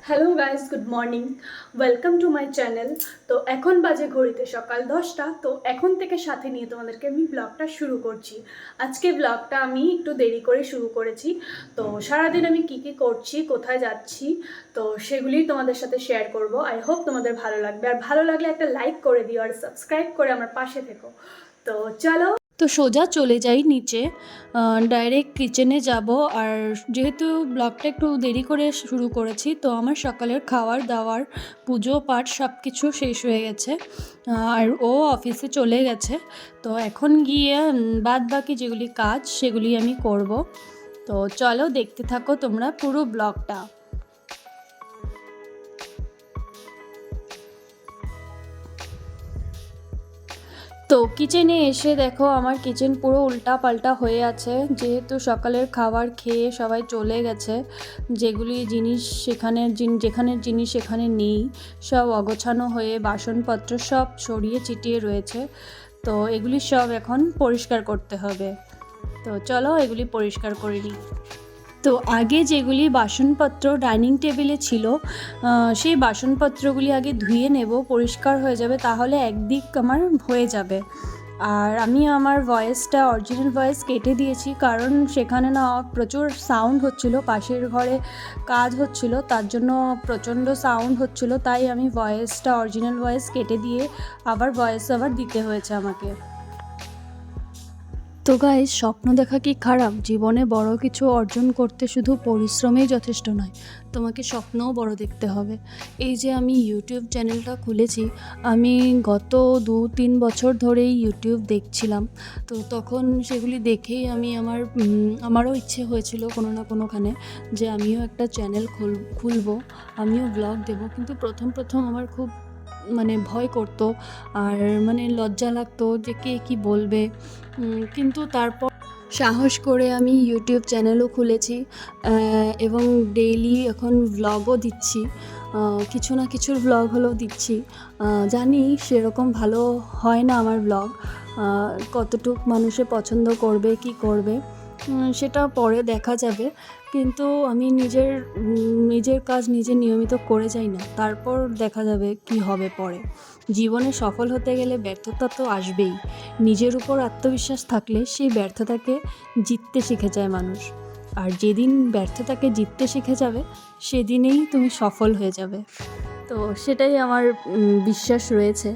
Hello guys, good morning. Welcome to my channel. তো এখন বাজে ঘড়িতে সকাল 10টা। তো এখন থেকে সাথে নিয়ে তোমাদেরকে আমি ব্লগটা শুরু করছি। আজকে ব্লগটা আমি একটু দেরি করে শুরু করেছি। তো সারাদিন আমি কি কি করছি, কোথায় যাচ্ছি, তো সেগুলি তোমাদের সাথে শেয়ার করব। আই হোপ তোমাদের ভালো লাগবে, আর ভালো লাগলে একটা লাইক করে দিও আর সাবস্ক্রাইব করে আমার পাশে থেকো। তো চলো, তো সোজা চলে যাই নিচে, ডাইরেক্ট কিচেনে যাব। আর যেহেতু ব্লগটা একটু দেরি করে শুরু করেছি, তো আমার সকালের খাওয়ার দাওয়ার, পুজো পাঠ সব কিছু শেষ হয়ে গেছে। আর ও অফিসে চলে গেছে। তো এখন গিয়ে বাদ বাকি যেগুলি কাজ সেগুলি আমি করব। তো চলো, দেখতে থাকো তোমরা পুরো ব্লগটা। তো কিচেনে এসে দেখো আমার কিচেন পুরো উল্টা পাল্টা হয়ে আছে, যেহেতু সকালের খাবার খেয়ে সবাই চলে গেছে। যেগুলি জিনিস যেখানে জিনিস সেখানে নেই, সব অগোছানো হয়ে বাসনপত্র সব ছড়িয়ে ছিটিয়ে রয়েছে। তো এগুলি সব এখন পরিষ্কার করতে হবে। তো চলো এগুলি পরিষ্কার করে নিই। তো আগে যেগুলি বাসনপত্র ডাইনিং টেবিলে ছিল, সেই বাসনপত্রগুলি আগে ধুয়ে নেব, পরিষ্কার হয়ে যাবে, তাহলে একদিক আমার হয়ে যাবে। আর আমি আমার অরিজিনাল ভয়েস কেটে দিয়েছি, কারণ সেখানে না প্রচুর সাউন্ড হচ্ছিল, পাশের ঘরে কাজ হচ্ছিল, তার জন্য প্রচণ্ড সাউন্ড হচ্ছিল। তাই আমি অরিজিনাল ভয়েস কেটে দিয়ে আবার দিতে হয়েছে আমাকে। তো গাইস, স্বপ্ন দেখা কি খারাপ? জীবনে বড় কিছু অর্জন করতে শুধু পরিশ্রমেই যথেষ্ট নয়, তোমাকে স্বপ্নও বড় দেখতে হবে। এই যে আমি ইউটিউব চ্যানেলটা খুলেছি, আমি গত 2-3 বছর ধরেই ইউটিউব দেখছিলাম। তো তখন সেগুলি দেখেই আমারও ইচ্ছে হয়েছিল কোনো না কোনোখানে যে আমিও একটা চ্যানেল খুলবো, আমিও ব্লগ দেবো। কিন্তু প্রথম আমার খুব ভয় করতো, আর লজ্জা লাগতো যে কে কী বলবে। কিন্তু তারপর সাহস করে আমি ইউটিউব চ্যানেলও খুলেছি, এবং ডেইলি এখন ভ্লগও দিচ্ছি। কিছু না কিছুর ভ্লগ হলেও দিচ্ছি। জানি সেরকম ভালো হয় না আমার ভ্লগ, কতটুক মানুষে পছন্দ করবে কি করবে সেটা পরে দেখা যাবে। কিন্তু আমি নিজের কাজ নিজে নিয়মিত করে যাই না, তারপর দেখা যাবে কি হবে পরে। জীবনে সফল হতে গেলে ব্যর্থতা তো আসবেই। নিজের উপর আত্মবিশ্বাস থাকলে সেই ব্যর্থতাকে জিততে শিখে যায় মানুষ। আর যেদিন ব্যর্থতাকে জিততে শিখে যাবে, সেদিনেই তুমি সফল হয়ে যাবে। তো সেটাই আমার বিশ্বাস রয়েছে।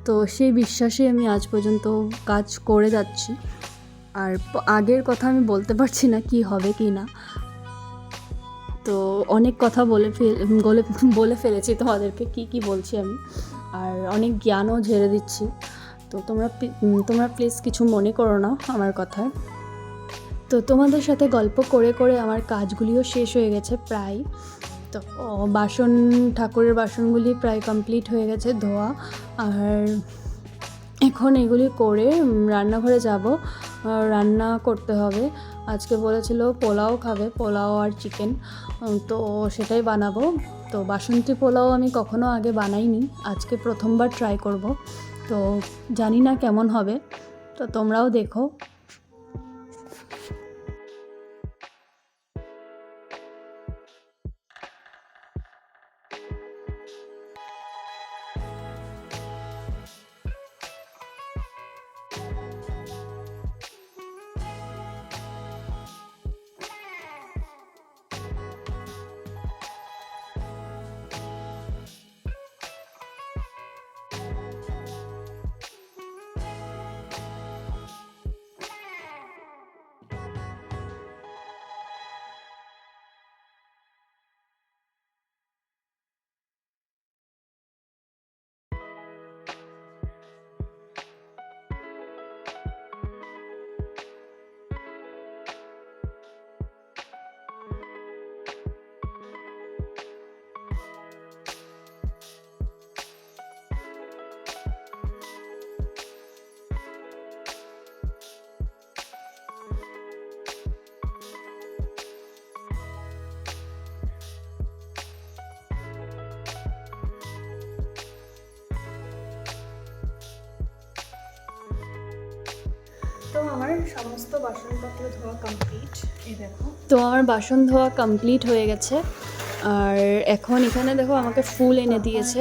তো সেই বিশ্বাসে আমি আজ পর্যন্ত কাজ করে যাচ্ছি। আর আগের কথা আমি বলতে পারছি না কি হবে কি না। তো অনেক কথা বলে ফেলেছি তোমাদেরকে, কি বলছি আমি, আর অনেক জ্ঞানও ঝেড়ে দিচ্ছি। তো তোমরা প্লিজ কিছু মনে করো না আমার কথায়। তো তোমাদের সাথে গল্প করে করে আমার কাজগুলিও শেষ হয়ে গেছে প্রায়। তো ঠাকুরের বাসনগুলি প্রায় কমপ্লিট হয়ে গেছে ধোয়া। আর এখন এগুলি করে রান্নাঘরে যাব, রান্না করতে হবে। আজকে বলেছিল পোলাও খাবে, পোলাও আর চিকেন, তো সেটাই বানাবো। তো বাসন্তী পোলাও আমি কখনো আগে বানাইনি, আজকে প্রথমবার ট্রাই করব। তো জানি না কেমন হবে, তো তোমরাও দেখো। তো আমার সমস্ত বাসনপত্র ধোয়া কমপ্লিট, এই দেখো। তো আমার বাসন ধোয়া কমপ্লিট হয়ে গেছে। আর এখন এখানে দেখো আমাকে ফুল এনে দিয়েছে,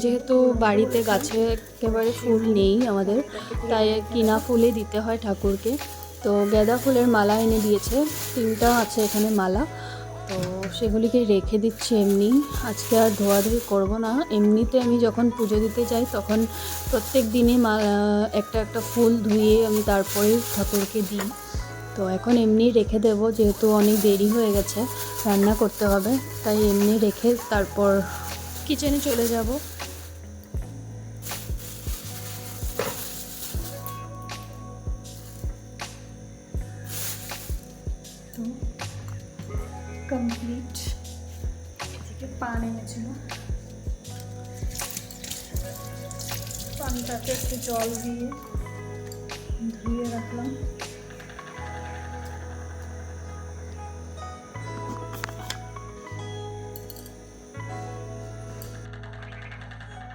যেহেতু বাড়িতে গাছে একেবারে ফুল নেই আমাদের, তাই কিনা ফুলই দিতে হয় ঠাকুরকে। তো গাঁদা ফুলের মালা এনে দিয়েছে, 3টা আছে এখানে মালা। তো সেগুলিকে রেখে দিচ্ছি এমনি, আজকে আর ধোয়াধুয়ি করবো না। এমনিতে আমি যখন পুজো দিতে যাই তখন প্রত্যেক দিনই একটা একটা ফুল ধুয়ে আমি তারপরেই ঠাকুরকে দিই। তো এখন এমনি রেখে দেবো, যেহেতু অনেক দেরি হয়ে গেছে, রান্না করতে হবে, তাই এমনি রেখে তারপর কিচেনে চলে যাব। তো কমপ্লিট। এদিকে পান এনেছিল, পানটাকে একটু জল দিয়ে ধুয়ে রাখলাম।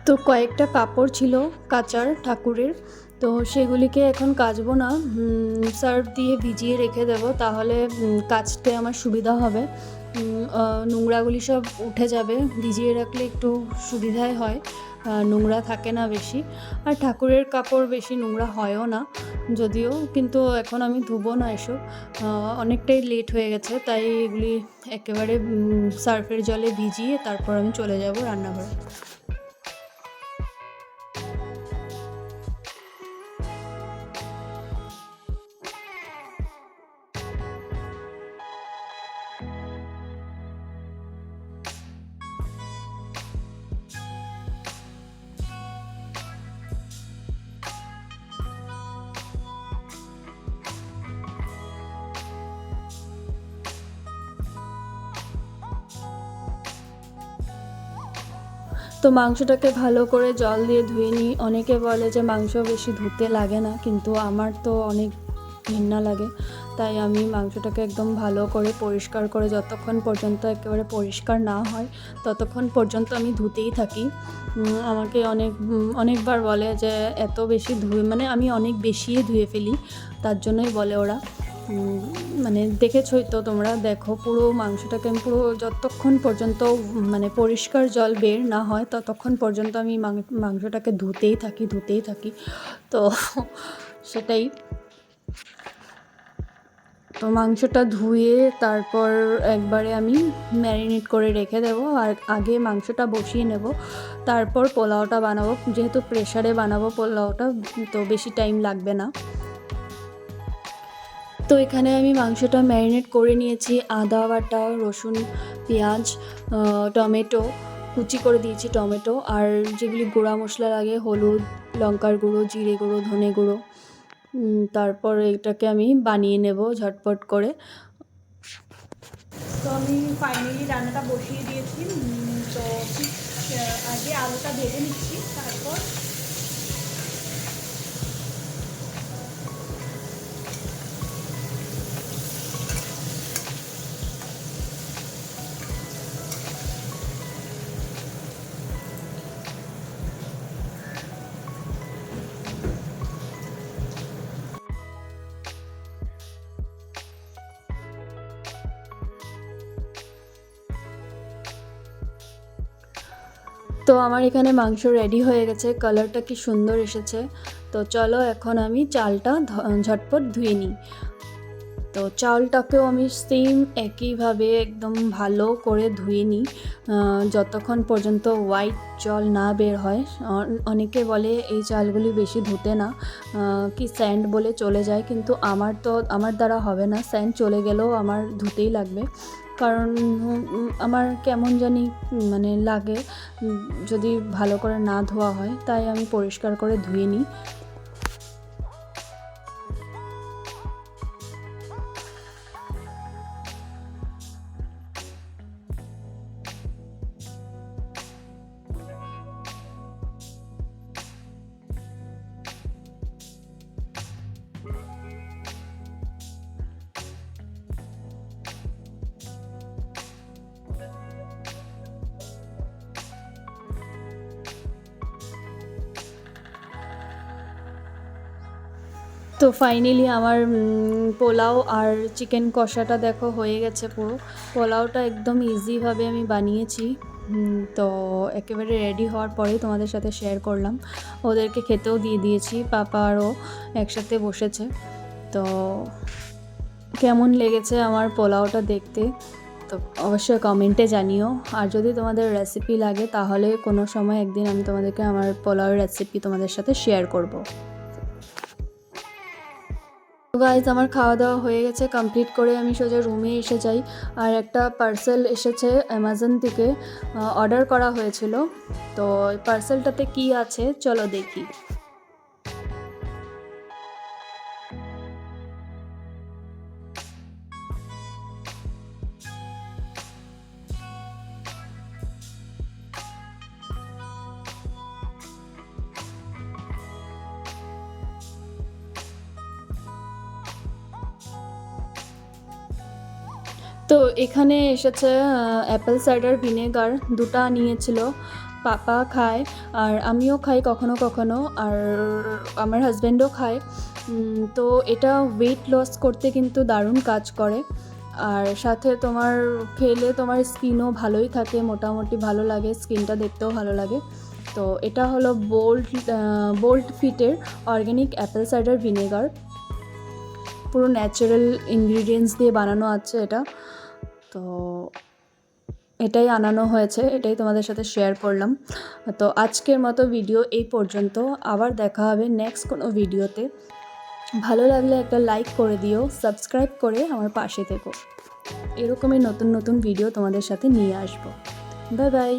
তো কয়েকটা কাপড় ছিল কাচার ঠাকুরের, তো সেগুলিকে এখন কাচবো না, সার্ফ দিয়ে ভিজিয়ে রেখে দেবো, তাহলে কাচতে আমার সুবিধা হবে। নোংরাগুলি সব উঠে যাবে, ভিজিয়ে রাখলে একটু সুবিধাই হয়, নোংরা থাকে না বেশি। আর ঠাকুরের কাপড় বেশি নোংরা হয়ও না যদিও, কিন্তু এখন আমি ধুবো না এসব, অনেকটাই লেট হয়ে গেছে, তাই এগুলি একেবারে সার্ফের জলে ভিজিয়ে তারপর আমি চলে যাব রান্নাঘরে। তো মাংসটাকে ভালো করে জল দিয়ে ধুয়ে নিই। অনেকে বলে যে মাংস বেশি ধুতে লাগে না, কিন্তু আমার তো অনেক ঘেন্না লাগে, তাই আমি মাংসটাকে একদম ভালো করে পরিষ্কার করে, যতক্ষণ পর্যন্ত একেবারে পরিষ্কার না হয় ততক্ষণ পর্যন্ত আমি ধুতেই থাকি। আমাকে অনেকবার বলে যে এত বেশি ধুয়ে, মানে আমি অনেক বেশিই ধুয়ে ফেলি, তার জন্যই বলে ওরা। মানে দেখেছই তো তোমরা, দেখো পুরো মাংসটাকে আমি পুরো যতক্ষণ পর্যন্ত মানে পরিষ্কার জল বের না হয় ততক্ষণ পর্যন্ত আমি মাংসটাকে ধুতেই থাকি। তো সেটাই। তো মাংসটা ধুয়ে তারপর একবারে আমি ম্যারিনেট করে রেখে দেবো, আর আগে মাংসটা বসিয়ে নেব, তারপর পোলাওটা বানাবো। যেহেতু প্রেশারে বানাবো পোলাওটা, তো বেশি টাইম লাগবে না। তো এখানে আমি মাংসটা ম্যারিনেট করে নিয়েছি, আদা বাটা, রসুন, পেঁয়াজ, টমেটো কুচি করে দিয়েছি, টমেটো, আর যেগুলি গুঁড়া মশলা লাগে হলুদ, লঙ্কার গুঁড়ো, জিরে গুঁড়ো, ধনে গুঁড়ো। তারপর এটাকে আমি বানিয়ে নেব ঝটপট করে। তো আমি ফাইনালি রান্নাটা বসিয়ে দিয়েছি। তো ঠিক আগে আলুটা ভেজে নিচ্ছি, তারপর তো আমার এখানে মাংস রেডি হয়ে গেছে, কালারটা কি সুন্দর এসেছে। তো চলো এখন আমি চালটা ঝটপট ধুয়ে নিই। তো চালটাকেও আমি সেম একইভাবে একদম ভালো করে ধুয়ে নিই, যতক্ষণ পর্যন্ত হোয়াইট জল না বের হয়। অনেকে বলে এই চালগুলি বেশি ধুতে না, কি স্যান্ড বলে চলে যায়, কিন্তু আমার দ্বারা হবে না, স্যান্ড চলে গেলেও আমার ধুতেই লাগবে, কারণ আমার কেমন জানি মানে লাগে যদি ভালো করে না ধোয়া হয়, তাই আমি পরিষ্কার করে ধুয়ে নিই। তো ফাইনালি আমার পোলাও আর চিকেন কষাটা দেখো হয়ে গেছে পুরো। পোলাওটা একদম ইজিভাবে আমি বানিয়েছি। তো একেবারে রেডি হওয়ার পরেই তোমাদের সাথে শেয়ার করলাম। ওদেরকে খেতেও দিয়ে দিয়েছি, পাপা আরও একসাথে বসেছে। তো কেমন লেগেছে আমার পোলাওটা দেখতে তো অবশ্যই কমেন্টে জানিও। আর যদি তোমাদের রেসিপি লাগে তাহলে কোনো সময় একদিন আমি তোমাদেরকে আমার পোলাওয়ের রেসিপি তোমাদের সাথে শেয়ার করব। গাইজ, আমার খাওয়া দাওয়া হয়ে গেছে, কমপ্লিট করে আমি সোজা রুমে এসে যাই। আর একটা পার্সেল এসেছে অ্যামাজন থেকে, অর্ডার করা হয়েছিল। তো এই পার্সেলটাতে কি আছে চলো দেখি। তো এখানে এসেছে অ্যাপেল সাইডার ভিনেগার, দুটো নিয়েছিল। পাপা খায় আর আমিও খাই কখনো কখনো, আর আমার হাজব্যান্ডও খায়। তো এটা ওয়েট লস করতে কিন্তু দারুণ কাজ করে। আর সাথে তোমার খেলে তোমার স্কিনও ভালোই থাকে, মোটামুটি ভালো লাগে, স্কিনটা দেখতেও ভালো লাগে। তো এটা হলো বোল্ড ফিটের অর্গ্যানিক অ্যাপেল সাইডার ভিনেগার, পুরো ন্যাচারাল ইনগ্রিডিয়েন্টস দিয়ে বানানো আছে এটা। তো এটাই আনানো হয়েছে, এটাই তোমাদের সাথে শেয়ার করলাম। তো আজকের মতো ভিডিও এই পর্যন্ত, আবার দেখা হবে নেক্সট কোনো ভিডিওতে। ভালো লাগলে একটা লাইক করে দিও, সাবস্ক্রাইব করে আমার পাশে থেকো। এরকমই নতুন নতুন ভিডিও তোমাদের সাথে নিয়ে আসবো। Bye bye.